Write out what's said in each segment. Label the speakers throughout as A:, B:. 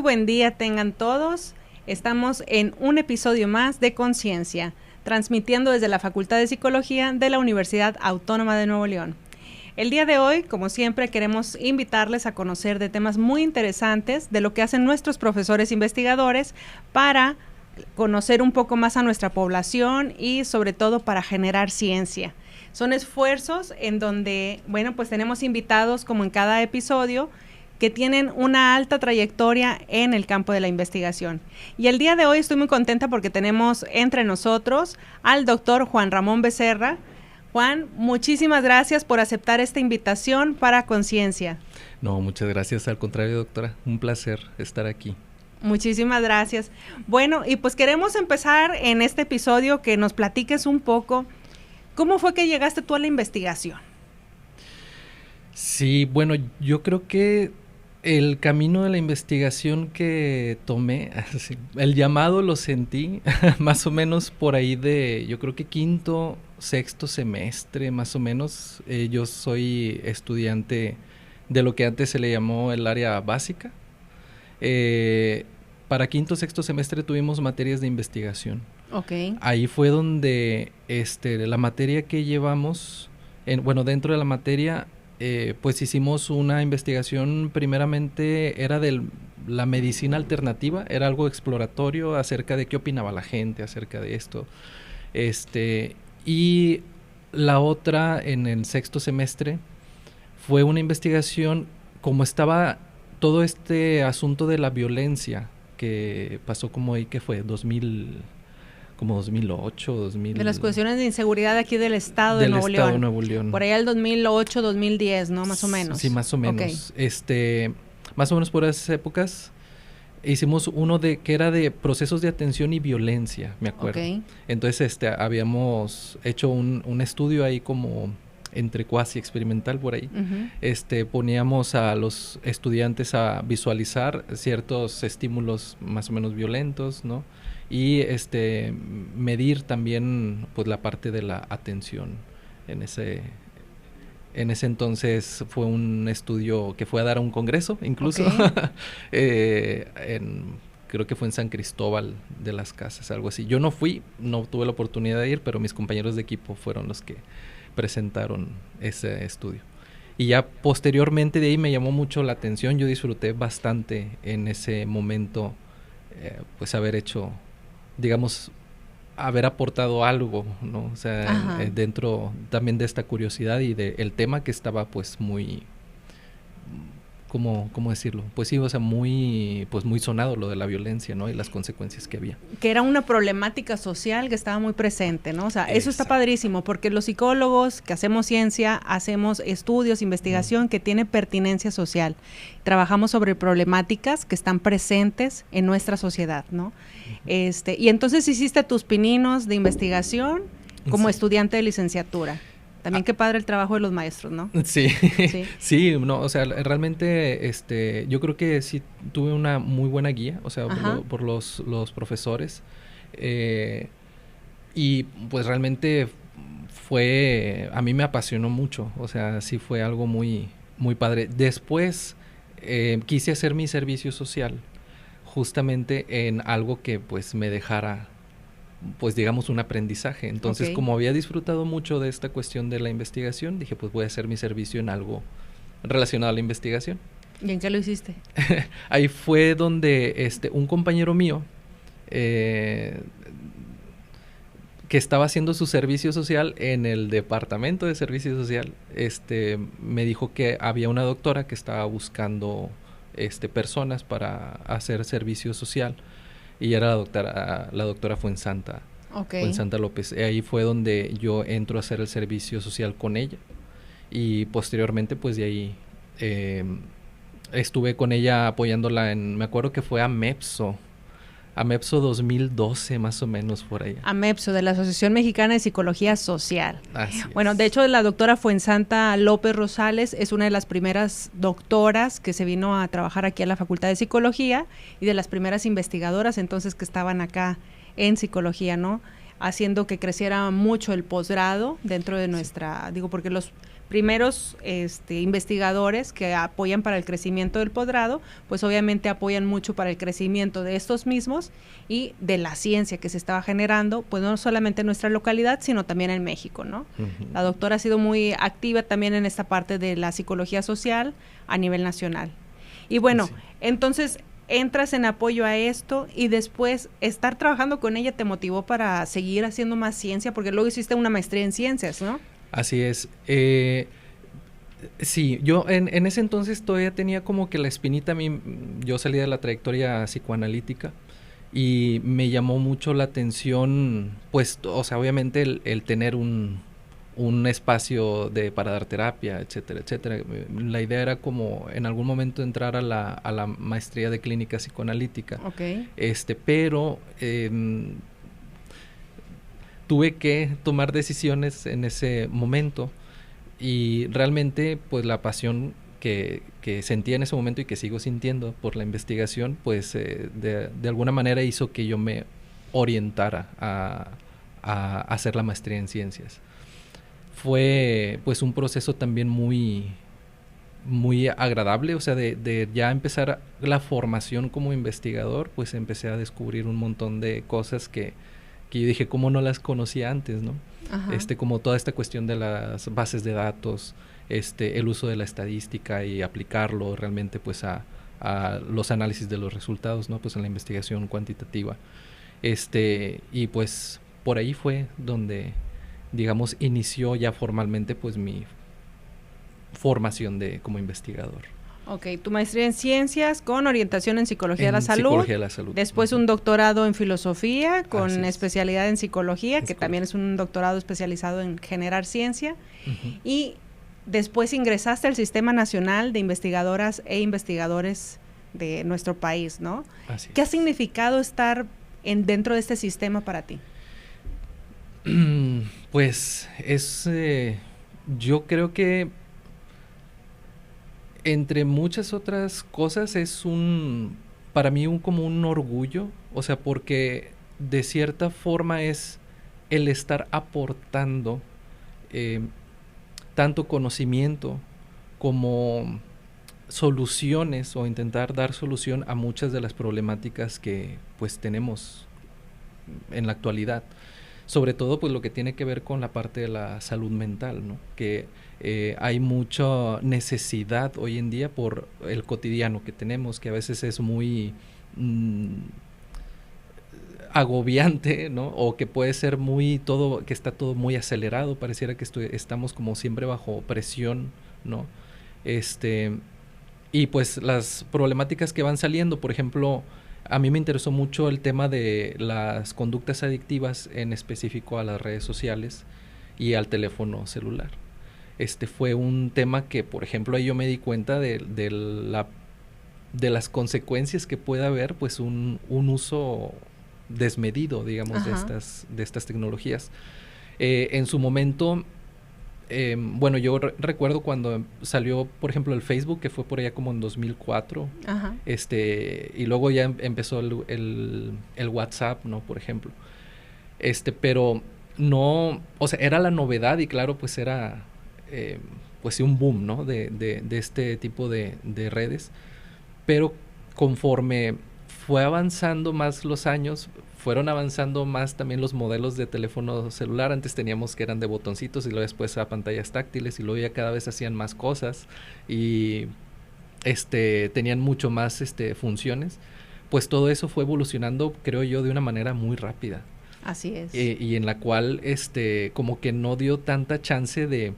A: buen día tengan todos. Estamos en un episodio más de Conciencia, transmitiendo desde la Facultad de Psicología de la Universidad Autónoma de Nuevo León. El día de hoy, como siempre, queremos invitarles a conocer de temas muy interesantes de lo que hacen nuestros profesores investigadores para conocer un poco más a nuestra población y sobre todo para generar ciencia. Son esfuerzos en donde, bueno, pues tenemos invitados como en cada episodio que tienen una alta trayectoria en el campo de la investigación. Y el día de hoy estoy muy contenta porque tenemos entre nosotros al doctor Juan Ramón Becerra. Juan, muchísimas gracias por aceptar esta invitación para Conciencia.
B: No, muchas gracias, al contrario, doctora, un placer estar aquí.
A: Muchísimas gracias. Bueno, y pues queremos empezar en este episodio que nos platiques un poco, ¿cómo fue que llegaste tú a la investigación?
B: Sí, bueno, yo creo que el camino de la investigación que tomé, el llamado lo sentí más o menos por ahí de, yo creo que quinto, sexto semestre, más o menos. Yo soy estudiante de lo que antes se le llamó el área básica. Para quinto, sexto semestre tuvimos materias de investigación.
A: Okay.
B: Ahí fue donde la materia que llevamos, dentro de la materia, pues hicimos una investigación, primeramente era de la medicina alternativa, era algo exploratorio acerca de qué opinaba la gente acerca de esto. Y la otra, en el sexto semestre, fue una investigación, como estaba todo este asunto de la violencia que pasó como ahí, que fue 2008, 2000.
A: De las cuestiones de inseguridad aquí del estado de Nuevo León.
B: Nuevo León.
A: Por ahí el 2008, 2010, ¿no? Más o menos.
B: Sí, más o menos. Okay. Más o menos por esas épocas hicimos uno que era de procesos de atención y violencia, me acuerdo. Okay. Entonces, habíamos hecho un estudio ahí como entre cuasi experimental por ahí. Uh-huh. Poníamos a los estudiantes a visualizar ciertos estímulos más o menos violentos, ¿no? Y medir también pues la parte de la atención. En ese entonces fue un estudio que fue a dar a un congreso incluso. Okay. Creo que fue en San Cristóbal de las Casas, algo así. Yo no fui, no tuve la oportunidad de ir, pero mis compañeros de equipo fueron los que presentaron ese estudio. Y ya posteriormente de ahí me llamó mucho la atención. Yo disfruté bastante en ese momento pues haber hecho, digamos, haber aportado algo, ¿no? O sea, dentro también de esta curiosidad y del tema que estaba pues muy, ¿cómo decirlo? Pues sí, o sea, muy sonado lo de la violencia, ¿no? Y las consecuencias que había.
A: Que era una problemática social que estaba muy presente, ¿no? O sea, eso está padrísimo, porque los psicólogos que hacemos ciencia, hacemos estudios, investigación que tiene pertinencia social. Trabajamos sobre problemáticas que están presentes en nuestra sociedad, ¿no? Y entonces hiciste tus pininos de investigación como estudiante de licenciatura. También qué padre el trabajo de los maestros, ¿no?
B: Sí, sí, no, o sea, realmente, yo creo que sí tuve una muy buena guía, o sea, por los profesores, y pues realmente a mí me apasionó mucho, o sea, sí fue algo muy, muy padre. Después quise hacer mi servicio social, justamente en algo que pues me dejara, pues digamos, un aprendizaje. Entonces, como había disfrutado mucho de esta cuestión de la investigación, dije, pues voy a hacer mi servicio en algo relacionado a la investigación.
A: ¿Y en qué lo hiciste?
B: Ahí fue donde un compañero mío que estaba haciendo su servicio social en el departamento de servicio social, me dijo que había una doctora que estaba buscando personas para hacer servicio social. Y era la doctora Fuensanta, Fuensanta López. Ahí fue donde yo entro a hacer el servicio social con ella. Y posteriormente, pues de ahí estuve con ella apoyándola me acuerdo que fue AMEPSO 2012 más o menos por ahí.
A: AMEPSO, de la Asociación Mexicana de Psicología Social.
B: Así es.
A: Bueno, de hecho la doctora Fuensanta López Rosales es una de las primeras doctoras que se vino a trabajar aquí a la Facultad de Psicología y de las primeras investigadoras entonces que estaban acá en psicología, ¿no? Haciendo que creciera mucho el posgrado dentro de nuestra, porque los primeros investigadores que apoyan para el crecimiento del posgrado, pues obviamente apoyan mucho para el crecimiento de estos mismos y de la ciencia que se estaba generando, pues no solamente en nuestra localidad, sino también en México, ¿no? La doctora ha sido muy activa también en esta parte de la psicología social a nivel nacional. Y bueno, entonces entras en apoyo a esto y después estar trabajando con ella te motivó para seguir haciendo más ciencia, porque luego hiciste una maestría en ciencias, ¿no?
B: Así es. Sí, yo en ese entonces todavía tenía como que la espinita, yo salí de la trayectoria psicoanalítica y me llamó mucho la atención, pues, o sea, obviamente el tener un espacio para dar terapia, etcétera, etcétera. La idea era como en algún momento entrar a la maestría de clínica psicoanalítica.
A: Okay.
B: Pero tuve que tomar decisiones en ese momento y realmente pues la pasión que sentía en ese momento y que sigo sintiendo por la investigación, pues de alguna manera hizo que yo me orientara a hacer la maestría en ciencias. Fue pues un proceso también muy agradable, o sea, de ya empezar la formación como investigador, pues empecé a descubrir un montón de cosas que yo dije, ¿cómo no las conocía antes, no? Ajá. Como toda esta cuestión de las bases de datos, el uso de la estadística y aplicarlo realmente pues a los análisis de los resultados, ¿no? Pues en la investigación cuantitativa. Y pues por ahí fue donde, digamos, inició ya formalmente pues mi formación como investigador.
A: Ok, tu maestría en ciencias con orientación en psicología de la salud.
B: Psicología de la salud.
A: Después un doctorado en filosofía con especialidad en psicología, que también es un doctorado especializado en generar ciencia. Y después ingresaste al Sistema Nacional de Investigadoras e Investigadores de nuestro país, ¿no?
B: Así
A: ¿Qué ha significado estar dentro de este sistema para ti?
B: Pues yo creo que entre muchas otras cosas es para mí como un orgullo, o sea, porque de cierta forma es el estar aportando tanto conocimiento como soluciones o intentar dar solución a muchas de las problemáticas que pues tenemos en la actualidad. Sobre todo pues lo que tiene que ver con la parte de la salud mental, ¿no? Que hay mucha necesidad hoy en día por el cotidiano que tenemos, que a veces es muy agobiante, ¿no? O que puede ser que está todo muy acelerado, pareciera que estamos como siempre bajo presión, ¿no? Y pues las problemáticas que van saliendo, por ejemplo, a mí me interesó mucho el tema de las conductas adictivas, en específico a las redes sociales y al teléfono celular. Fue un tema que, por ejemplo, ahí yo me di cuenta de las consecuencias que puede haber, pues un uso desmedido, digamos, de estas tecnologías. En su momento, bueno, yo recuerdo cuando salió, por ejemplo, el Facebook, que fue por allá como en 2004. Ajá. Y luego ya empezó el WhatsApp, ¿no? Por ejemplo. Pero no, o sea, era la novedad y claro, pues era, pues sí, un boom, ¿no? De este tipo de redes. Pero conforme fue avanzando más los años, fueron avanzando más también los modelos de teléfono celular. Antes teníamos que eran de botoncitos y luego después a pantallas táctiles y luego ya cada vez hacían más cosas y tenían mucho más funciones. Pues todo eso fue evolucionando, creo yo, de una manera muy rápida.
A: Así es.
B: Y en la cual como que no dio tanta chance de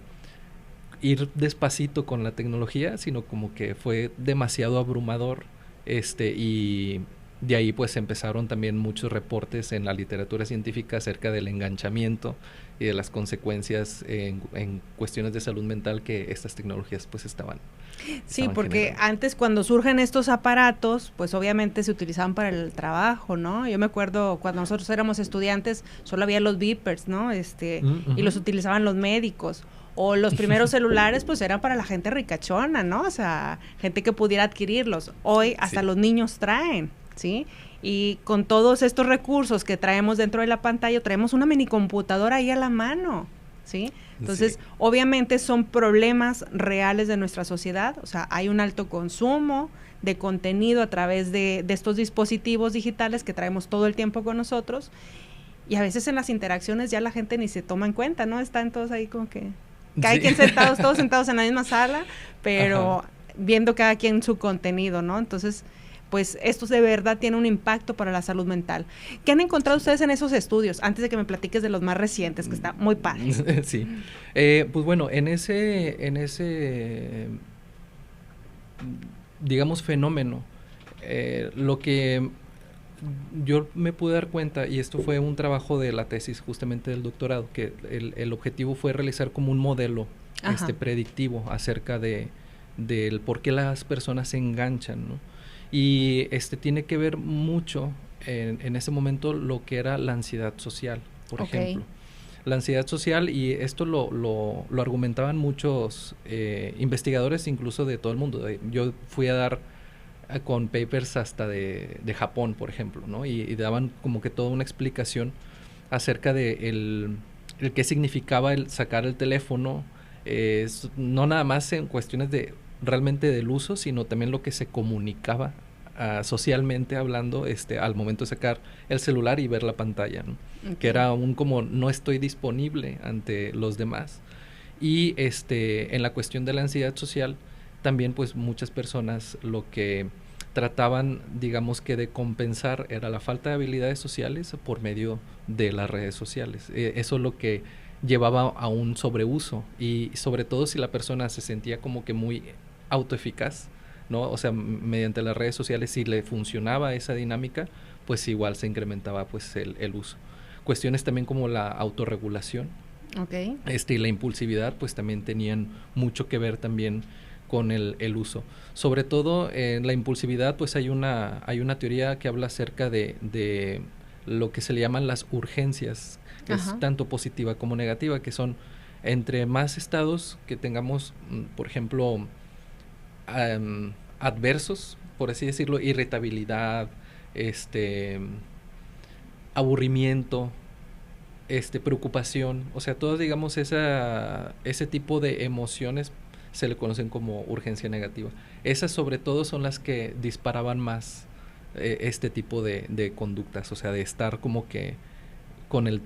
B: ir despacito con la tecnología, sino como que fue demasiado abrumador, y de ahí pues empezaron también muchos reportes en la literatura científica acerca del enganchamiento y de las consecuencias en cuestiones de salud mental que estas tecnologías pues estaban
A: porque
B: generando.
A: Antes cuando surgen estos aparatos, pues obviamente se utilizaban para el trabajo, ¿no? Yo me acuerdo cuando nosotros éramos estudiantes, solo había los beepers, ¿no? Y los utilizaban los médicos. O los primeros celulares, pues eran para la gente ricachona, ¿no? O sea, gente que pudiera adquirirlos. Hoy hasta los niños traen, ¿sí? Y con todos estos recursos que traemos dentro de la pantalla, traemos una mini computadora ahí a la mano, ¿sí? Entonces, obviamente son problemas reales de nuestra sociedad, o sea, hay un alto consumo de contenido a través de estos dispositivos digitales que traemos todo el tiempo con nosotros, y a veces en las interacciones ya la gente ni se toma en cuenta, ¿no? Están todos ahí como que cada quien sentados, todos sentados en la misma sala, pero viendo cada quien su contenido, ¿no? Entonces, pues esto de verdad tiene un impacto para la salud mental. ¿Qué han encontrado ustedes en esos estudios? Antes de que me platiques de los más recientes, que está muy padre.
B: Sí. Pues bueno, en ese digamos, fenómeno, lo que yo me pude dar cuenta, y esto fue un trabajo de la tesis justamente del doctorado, que el objetivo fue realizar como un modelo predictivo acerca del por qué las personas se enganchan, ¿no? Y tiene que ver mucho en ese momento lo que era la ansiedad social, por ejemplo. La ansiedad social, y esto lo argumentaban muchos investigadores incluso de todo el mundo. Yo fui a dar con papers hasta de Japón, por ejemplo, ¿no? Y daban como que toda una explicación acerca de el qué significaba el sacar el teléfono, no nada más en cuestiones de realmente del uso, sino también lo que se comunicaba socialmente hablando al momento de sacar el celular y ver la pantalla, ¿no? Que era un como no estoy disponible ante los demás. Y en la cuestión de la ansiedad social, también pues muchas personas lo que trataban, digamos que de compensar era la falta de habilidades sociales por medio de las redes sociales. Eso es lo que llevaba a un sobreuso, y sobre todo si la persona se sentía como que muy autoeficaz, ¿no? O sea, mediante las redes sociales, si le funcionaba esa dinámica, pues igual se incrementaba pues el uso. Cuestiones también como la autorregulación, y la impulsividad, pues también tenían mucho que ver también con el uso. Sobre todo en la impulsividad, pues hay una teoría que habla acerca de lo que se le llaman las urgencias, que es tanto positiva como negativa, que son entre más estados que tengamos, por ejemplo, adversos, por así decirlo, irritabilidad, aburrimiento, preocupación, o sea, todos digamos ese tipo de emociones se le conocen como urgencia negativa. Esas sobre todo son las que disparaban más este tipo de conductas, o sea, de estar como que con el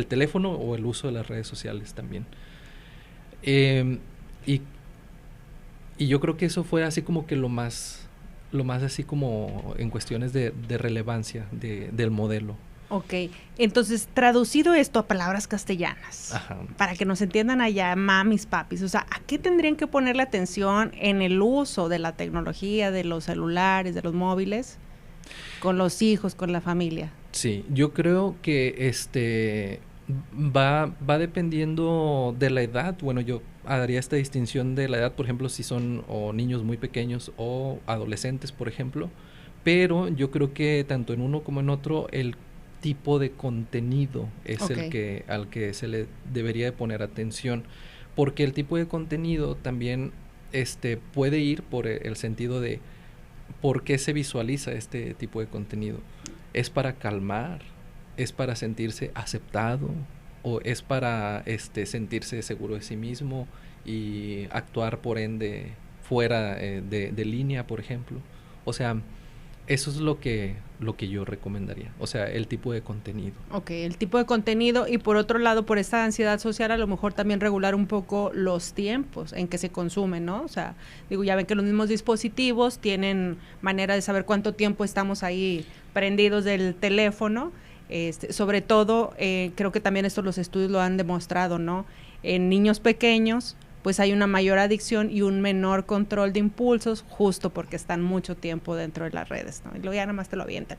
B: teléfono o el uso de las redes sociales también. Y yo creo que eso fue así como que lo más así como en cuestiones de relevancia del modelo.
A: Ok, entonces traducido esto a palabras castellanas, para que nos entiendan allá mamis, papis, o sea, ¿a qué tendrían que ponerle atención en el uso de la tecnología, de los celulares, de los móviles, con los hijos, con la familia?
B: Sí, yo creo que va dependiendo de la edad. Bueno, yo haría esta distinción de la edad, por ejemplo, si son o niños muy pequeños o adolescentes, por ejemplo, pero yo creo que tanto en uno como en otro el tipo de contenido es al que se le debería de poner atención, porque el tipo de contenido también puede ir por el sentido de por qué se visualiza este tipo de contenido. ¿Es para calmar? ¿Es para sentirse aceptado? ¿O es para sentirse seguro de sí mismo y actuar por ende fuera de línea, por ejemplo? O sea, eso es lo que yo recomendaría, o sea, el tipo de contenido.
A: Ok, el tipo de contenido, y por otro lado, por esta ansiedad social, a lo mejor también regular un poco los tiempos en que se consumen, ¿no? O sea, digo, ya ven que los mismos dispositivos tienen manera de saber cuánto tiempo estamos ahí prendidos del teléfono, sobre todo, creo que también esto los estudios lo han demostrado, ¿no? En niños pequeños, pues hay una mayor adicción y un menor control de impulsos, justo porque están mucho tiempo dentro de las redes, ¿no? Y luego ya nada más te lo avientan.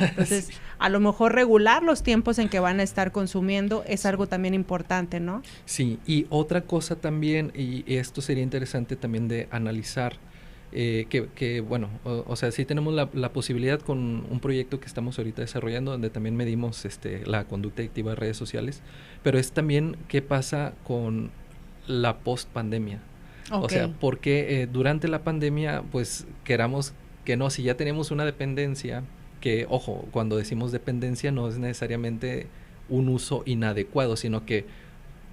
A: Entonces, a lo mejor regular los tiempos en que van a estar consumiendo es algo también importante, ¿no?
B: Sí, y otra cosa también, y esto sería interesante también de analizar, que bueno, o sea, sí tenemos la posibilidad con un proyecto que estamos ahorita desarrollando, donde también medimos la conducta adictiva de redes sociales, pero es también qué pasa con la post-pandemia. O sea, porque durante la pandemia, pues queramos que no, si ya tenemos una dependencia, que ojo, cuando decimos dependencia no es necesariamente un uso inadecuado, sino que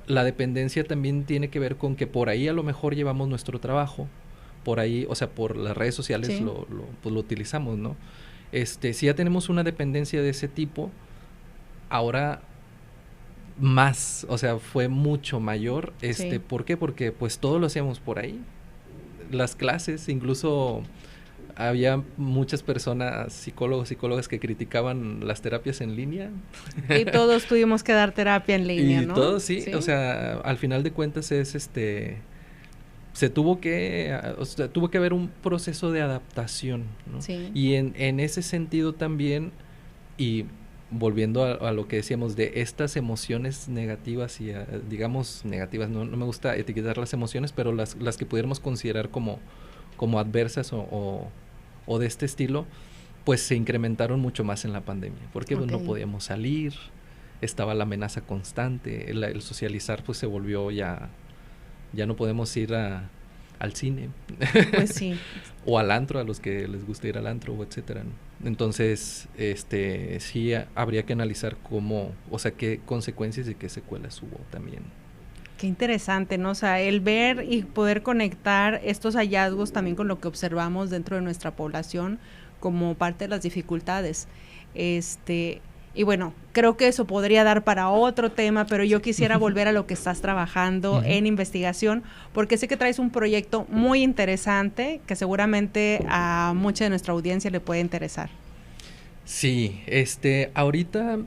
B: la dependencia también tiene que ver con que por ahí a lo mejor llevamos nuestro trabajo, por ahí, o sea, por las redes sociales
A: Sí.
B: pues lo utilizamos, ¿no? Si ya tenemos una dependencia de ese tipo, ahora más, o sea, fue mucho mayor.
A: Sí.
B: ¿Por qué? Porque pues todo lo hacíamos por ahí. Las clases, incluso había muchas personas, psicólogas que criticaban las terapias en línea.
A: Y todos tuvimos que dar terapia en línea,
B: Y
A: ¿no?
B: todo sí, o sea, al final de cuentas es se tuvo que, o sea, tuvo que haber un proceso de adaptación, ¿no?
A: Sí.
B: Y en ese sentido también, y volviendo a lo que decíamos de estas emociones negativas y digamos negativas, no me gusta etiquetar las emociones, pero las que pudiéramos considerar como adversas o de este estilo, pues se incrementaron mucho más en la pandemia, porque pues, no podíamos salir, estaba la amenaza constante, el socializar pues se volvió ya no podemos ir al cine.
A: Pues sí.
B: O al antro, a los que les gusta ir al antro, o etcétera, ¿no? Entonces, sí habría que analizar cómo, o sea, qué consecuencias y qué secuelas hubo también.
A: Qué interesante, ¿no? O sea, el ver y poder conectar estos hallazgos también con lo que observamos dentro de nuestra población como parte de las dificultades. Y bueno, creo que eso podría dar para otro tema, pero yo quisiera volver a lo que estás trabajando en investigación, porque sé que traes un proyecto muy interesante que seguramente a mucha de nuestra audiencia le puede interesar.
B: Sí, ahorita,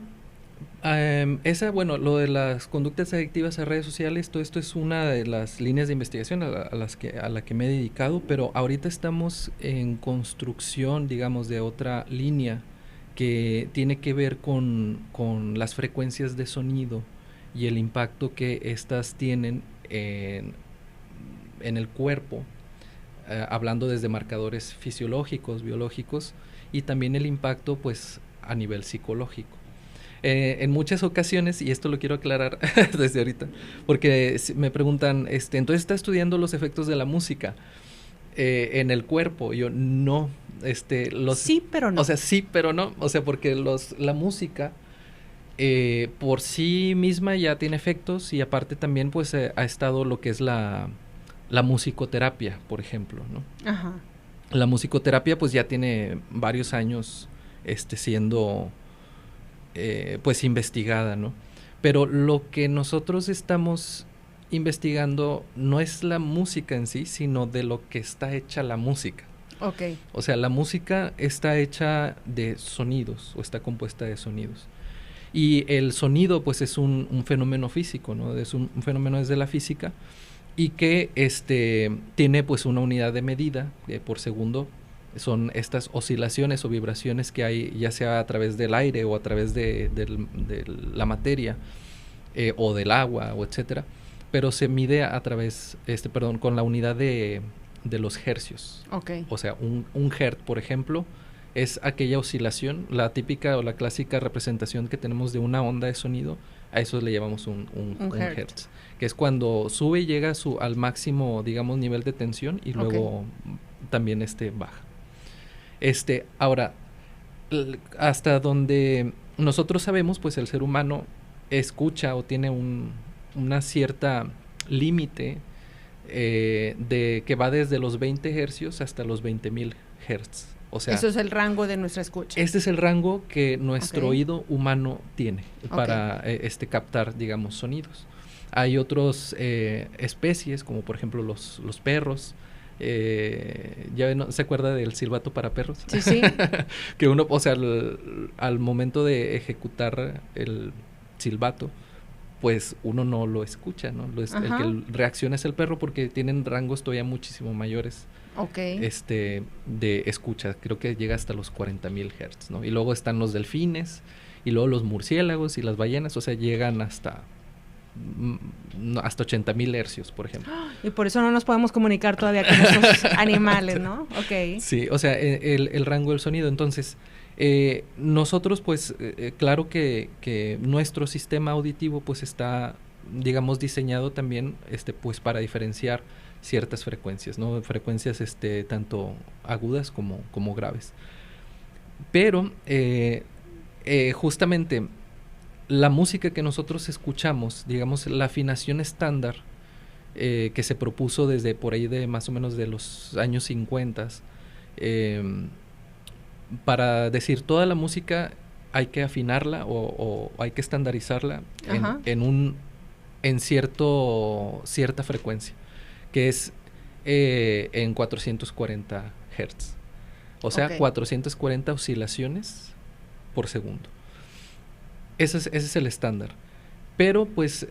B: bueno, lo de las conductas adictivas a redes sociales, todo esto es una de las líneas de investigación a la que me he dedicado, pero ahorita estamos en construcción, digamos, de otra línea que tiene que ver con las frecuencias de sonido y el impacto que éstas tienen en el cuerpo, hablando desde marcadores fisiológicos, biológicos, y también el impacto pues a nivel psicológico. En muchas ocasiones, y esto lo quiero aclarar desde ahorita, porque me preguntan, entonces está estudiando los efectos de la música en el cuerpo. Yo no,
A: sí, pero no.
B: O sea, sí, pero no. O sea, porque la música por sí misma ya tiene efectos y aparte también pues ha estado lo que es la musicoterapia, por ejemplo, ¿no?
A: Ajá.
B: La musicoterapia pues ya tiene varios años siendo pues investigada, ¿no? Pero lo que nosotros estamos investigando no es la música en sí, sino de lo que está hecha la música.
A: Okay.
B: O sea, la música está hecha de sonidos o está compuesta de sonidos. Y el sonido pues es un fenómeno físico, ¿no? Es un fenómeno desde la física y que tiene pues una unidad de medida por segundo. Son estas oscilaciones o vibraciones que hay ya sea a través del aire o a través de la materia o del agua o etcétera, pero se mide a través, con la unidad de los hercios.
A: Okay.
B: O sea, un hertz, por ejemplo, es aquella oscilación, la típica o la clásica representación que tenemos de una onda de sonido, a eso le llamamos un hertz, que es cuando sube y llega al máximo, digamos, nivel de tensión y luego también baja. Ahora, hasta donde nosotros sabemos, pues el ser humano escucha o tiene una cierta límite de que va desde los 20 hercios hasta los 20,000 hertz. O sea,
A: eso es el rango de nuestra escucha.
B: Este es el rango que nuestro oído humano tiene para captar, digamos, sonidos. Hay otras especies, como por ejemplo los perros. ¿Ya no se acuerda del silbato para perros?
A: Sí, sí.
B: Que uno, o sea, al momento de ejecutar el silbato, pues uno no lo escucha, ¿no? El que reacciona es el perro porque tienen rangos todavía muchísimo mayores. De escucha, creo que llega hasta los 40,000 hertz, ¿no? Y luego están los delfines, y luego los murciélagos y las ballenas, o sea, llegan hasta 80,000 hercios, por ejemplo.
A: Y por eso no nos podemos comunicar todavía con esos animales, ¿no?
B: Sí, o sea, el rango del sonido. Entonces, nosotros, pues, claro que nuestro sistema auditivo, pues, está, digamos, diseñado también, pues, para diferenciar ciertas frecuencias, ¿no? Frecuencias, tanto agudas como graves. Pero, justamente, la música que nosotros escuchamos, digamos, la afinación estándar que se propuso desde por ahí de más o menos de los años 50, para decir toda la música hay que afinarla o hay que estandarizarla en cierta frecuencia, que es en 440 Hz. O sea, 440 oscilaciones por segundo. Ese es el estándar. Pero pues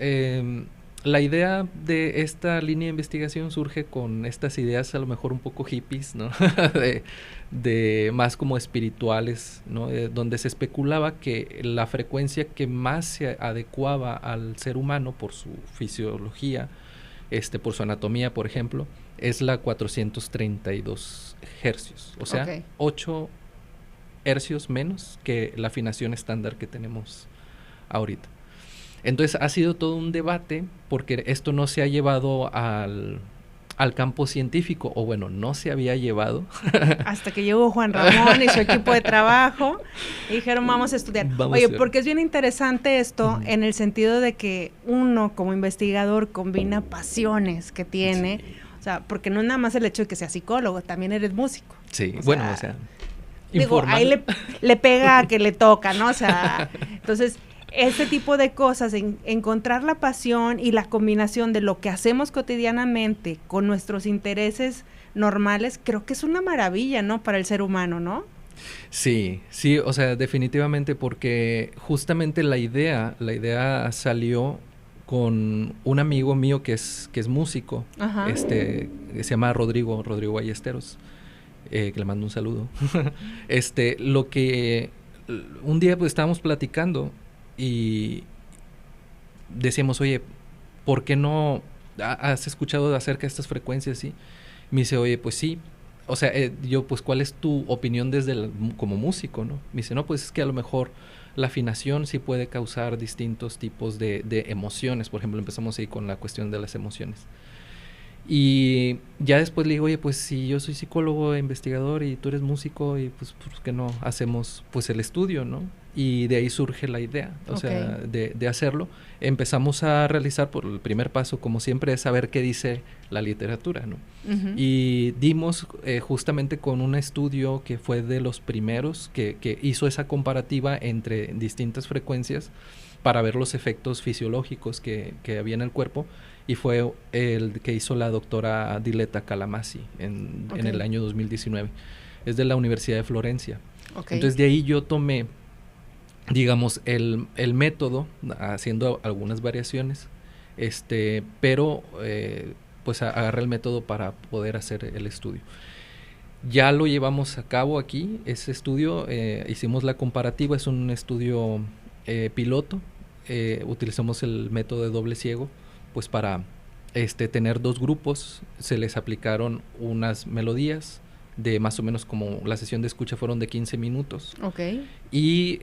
B: la idea de esta línea de investigación surge con estas ideas a lo mejor un poco hippies, ¿no? de más como espirituales, ¿no? Donde se especulaba que la frecuencia que más se adecuaba al ser humano por su fisiología, por su anatomía, por ejemplo, es la 432 hercios, o sea, 8 hercios menos que la afinación estándar que tenemos ahorita. Entonces ha sido todo un debate porque esto no se ha llevado al campo científico, o bueno, no se había llevado.
A: Hasta que llegó Juan Ramón y su equipo de trabajo y dijeron, vamos a estudiar. Oye, porque es bien interesante esto en el sentido de que uno como investigador combina pasiones que tiene, o sea, porque no es nada más el hecho de que sea psicólogo, también eres músico.
B: Sí, o sea,
A: digo, ahí le pega a que le toca, ¿no? O sea, entonces este tipo de cosas, encontrar la pasión y la combinación de lo que hacemos cotidianamente con nuestros intereses normales, creo que es una maravilla, ¿no? Para el ser humano, ¿no?
B: Sí, o sea, definitivamente, porque justamente la idea salió con un amigo mío que es músico, que se llama Rodrigo Ballesteros, que le mando un saludo. Lo que un día pues estábamos platicando y decíamos, oye, ¿por qué no has escuchado acerca de estas frecuencias? ¿Sí? Me dice, oye, pues sí. O sea, yo, pues, ¿cuál es tu opinión como músico, no? Me dice, no, pues es que a lo mejor la afinación sí puede causar distintos tipos de emociones. Por ejemplo, empezamos ahí con la cuestión de las emociones. Y ya después le digo, oye, pues si yo soy psicólogo, investigador y tú eres músico, y pues ¿por qué no hacemos pues el estudio, no? Y de ahí surge la idea, o sea, de hacerlo. Empezamos a realizar, por el primer paso, como siempre, es saber qué dice la literatura, ¿no? Y dimos justamente con un estudio que fue de los primeros que hizo esa comparativa entre distintas frecuencias para ver los efectos fisiológicos que había en el cuerpo, y fue el que hizo la doctora Diletta Calamasi en el año 2019. Es de la Universidad de Florencia. Entonces de ahí yo tomé, digamos, el método, haciendo algunas variaciones, pero pues agarré el método para poder hacer el estudio. Ya lo llevamos a cabo aquí, ese estudio, hicimos la comparativa, es un estudio piloto, utilizamos el método de doble ciego, pues para tener dos grupos. Se les aplicaron unas melodías de más o menos, como la sesión de escucha fueron de 15 minutos. Y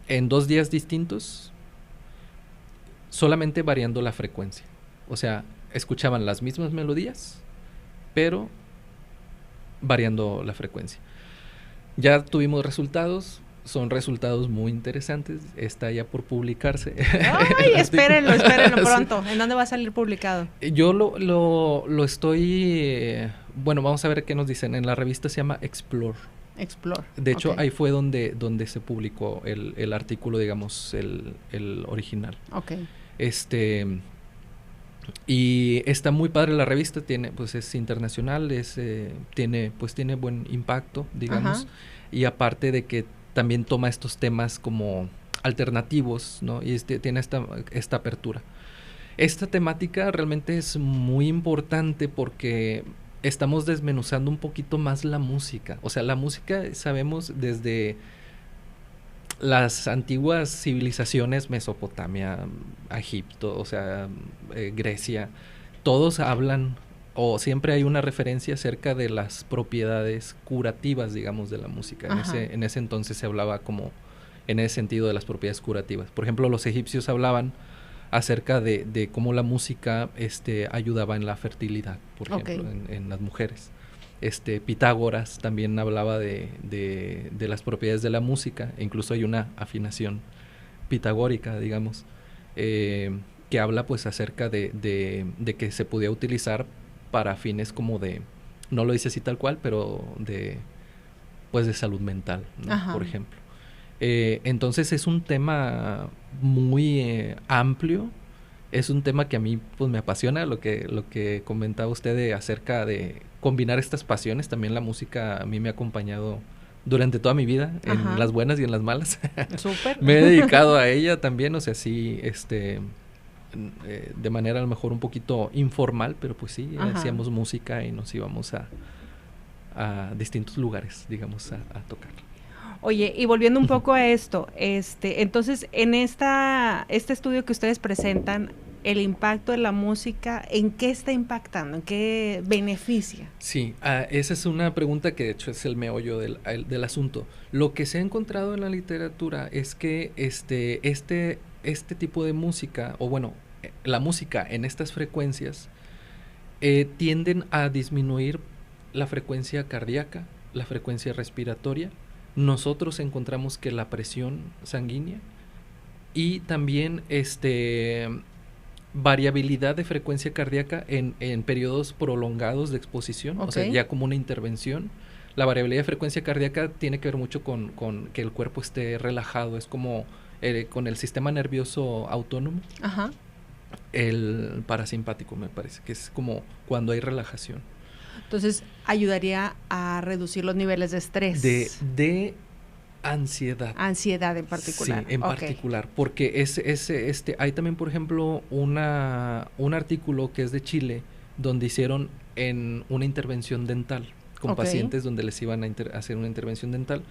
B: en 2 días distintos, solamente variando la frecuencia. O sea, escuchaban las mismas melodías, pero variando la frecuencia. Ya tuvimos resultados. Son resultados muy interesantes. Está ya por publicarse.
A: ¡Ay, espérenlo pronto! Sí. ¿En dónde va a salir publicado?
B: Yo lo estoy... bueno, vamos a ver qué nos dicen. En la revista se llama Explore. De hecho, ahí fue donde se publicó el artículo, digamos, el original. Y está muy padre la revista. Pues es internacional, tiene buen impacto, digamos. Y aparte de que también toma estos temas como alternativos, ¿no? Y tiene esta apertura. Esta temática realmente es muy importante porque estamos desmenuzando un poquito más la música. O sea, la música, sabemos, desde las antiguas civilizaciones, Mesopotamia, Egipto, o sea, Grecia, todos hablan, o siempre hay una referencia acerca de las propiedades curativas, digamos, de la música. En ese entonces se hablaba como en ese sentido de las propiedades curativas. Por ejemplo, los egipcios hablaban acerca de cómo la música ayudaba en la fertilidad, por ejemplo, en las mujeres. Pitágoras también hablaba de las propiedades de la música, e incluso hay una afinación pitagórica, digamos, que habla pues acerca de que se podía utilizar para fines como de, no lo dice así tal cual, pero de salud mental, ¿no? Por ejemplo. Entonces es un tema muy amplio, es un tema que a mí pues me apasiona, lo que comentaba usted acerca de combinar estas pasiones. También la música a mí me ha acompañado durante toda mi vida, en las buenas y en las malas.
A: Súper.
B: Me he dedicado a ella también, o sea, sí, de manera a lo mejor un poquito informal, pero pues sí, hacíamos música y nos íbamos a distintos lugares, digamos, a tocar.
A: Oye, y volviendo un poco a esto, entonces en este estudio que ustedes presentan, el impacto de la música, ¿en qué está impactando? ¿En qué beneficia?
B: Sí, esa es una pregunta que de hecho es el meollo del asunto. Lo que se ha encontrado en la literatura es que este tipo de música, o bueno, la música en estas frecuencias tienden a disminuir la frecuencia cardíaca, la frecuencia respiratoria. Nosotros encontramos que la presión sanguínea y también variabilidad de frecuencia cardíaca en periodos prolongados de exposición, o sea, ya como una intervención. La variabilidad de frecuencia cardíaca tiene que ver mucho con que el cuerpo esté relajado, es como con el sistema nervioso autónomo.
A: Ajá.
B: El parasimpático, me parece, que es como cuando hay relajación.
A: Entonces, ayudaría a reducir los niveles de estrés.
B: De ansiedad.
A: Ansiedad en particular.
B: Sí, en particular, porque hay también, por ejemplo, un artículo que es de Chile, donde hicieron en una intervención dental, con pacientes donde les iban a hacer una intervención dental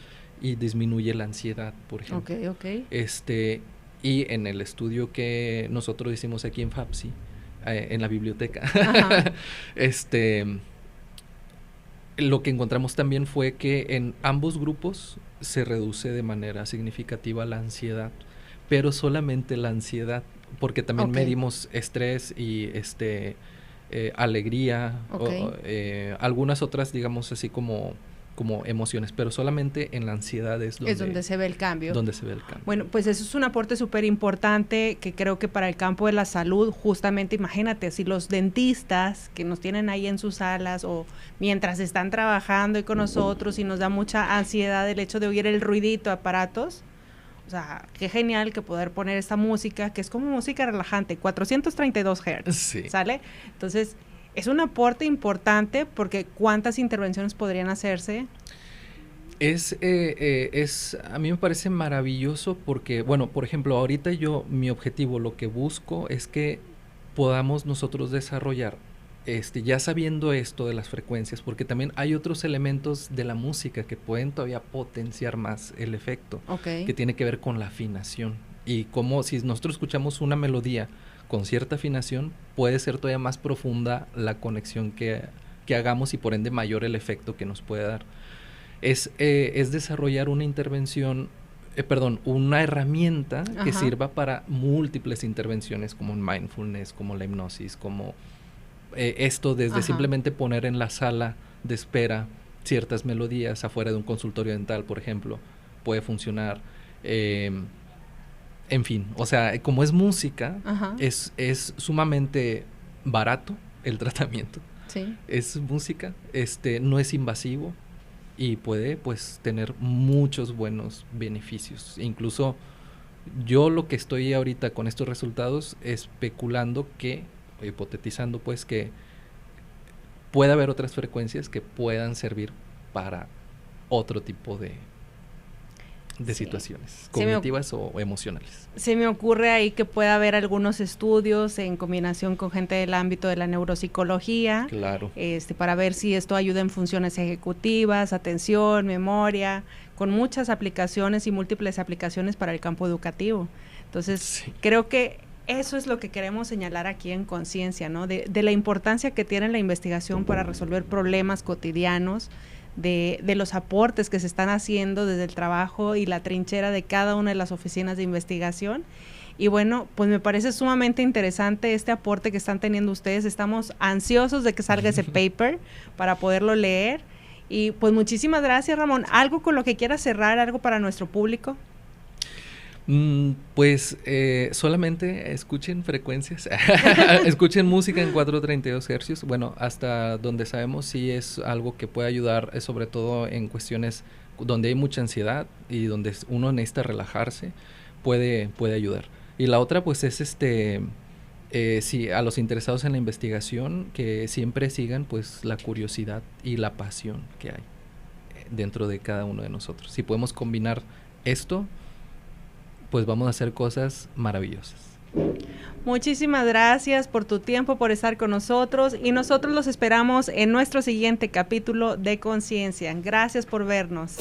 B: y disminuye la ansiedad, por ejemplo. Y en el estudio que nosotros hicimos aquí en FAPSI, en la biblioteca, lo que encontramos también fue que en ambos grupos se reduce de manera significativa la ansiedad, pero solamente la ansiedad, porque también medimos estrés y alegría, algunas otras, digamos así como emociones, pero solamente en la ansiedad es donde
A: se ve el cambio.
B: Bueno,
A: pues eso es un aporte súper importante que creo que para el campo de la salud, justamente imagínate, si los dentistas que nos tienen ahí en sus salas o mientras están trabajando y con nosotros y nos da mucha ansiedad el hecho de oír el ruidito de aparatos, o sea, qué genial que poder poner esta música, que es como música relajante, 432 Hz,
B: sí.
A: ¿Sale? Entonces, es un aporte importante porque ¿cuántas intervenciones podrían hacerse?
B: A mí me parece maravilloso porque, bueno, por ejemplo, ahorita mi objetivo, lo que busco es que podamos nosotros desarrollar, ya sabiendo esto de las frecuencias, porque también hay otros elementos de la música que pueden todavía potenciar más el efecto, que tiene que ver con la afinación y cómo si nosotros escuchamos una melodía con cierta afinación, puede ser todavía más profunda la conexión que hagamos y por ende mayor el efecto que nos puede dar. Es desarrollar una una herramienta que sirva para múltiples intervenciones como el mindfulness, como la hipnosis, como esto desde simplemente poner en la sala de espera ciertas melodías afuera de un consultorio dental, por ejemplo, puede funcionar. En fin, o sea, como es música, es sumamente barato el tratamiento.
A: Sí.
B: Es música, no es invasivo y puede pues tener muchos buenos beneficios. Incluso yo lo que estoy ahorita con estos resultados especulando hipotetizando pues que puede haber otras frecuencias que puedan servir para otro tipo de situaciones cognitivas o emocionales.
A: Se me ocurre ahí que pueda haber algunos estudios en combinación con gente del ámbito de la neuropsicología,
B: claro,
A: para ver si esto ayuda en funciones ejecutivas, atención, memoria, con muchas aplicaciones y múltiples aplicaciones para el campo educativo. Entonces, creo que eso es lo que queremos señalar aquí en Conciencia, ¿no? De la importancia que tiene la investigación para resolver problemas cotidianos, de los aportes que se están haciendo desde el trabajo y la trinchera de cada una de las oficinas de investigación. Y bueno, pues me parece sumamente interesante este aporte que están teniendo ustedes. Estamos ansiosos de que salga ese paper para poderlo leer. Y pues muchísimas gracias, Ramón. ¿Algo con lo que quieras cerrar, algo para nuestro público?
B: Pues solamente escuchen frecuencias, escuchen música en 432 hercios. Bueno, hasta donde sabemos sí es algo que puede ayudar, sobre todo en cuestiones donde hay mucha ansiedad y donde uno necesita relajarse, puede ayudar. Y la otra pues es sí, a los interesados en la investigación, que siempre sigan pues la curiosidad y la pasión que hay dentro de cada uno de nosotros. Si podemos combinar esto, pues vamos a hacer cosas maravillosas.
A: Muchísimas gracias por tu tiempo, por estar con nosotros, y nosotros los esperamos en nuestro siguiente capítulo de Conciencia. Gracias por vernos.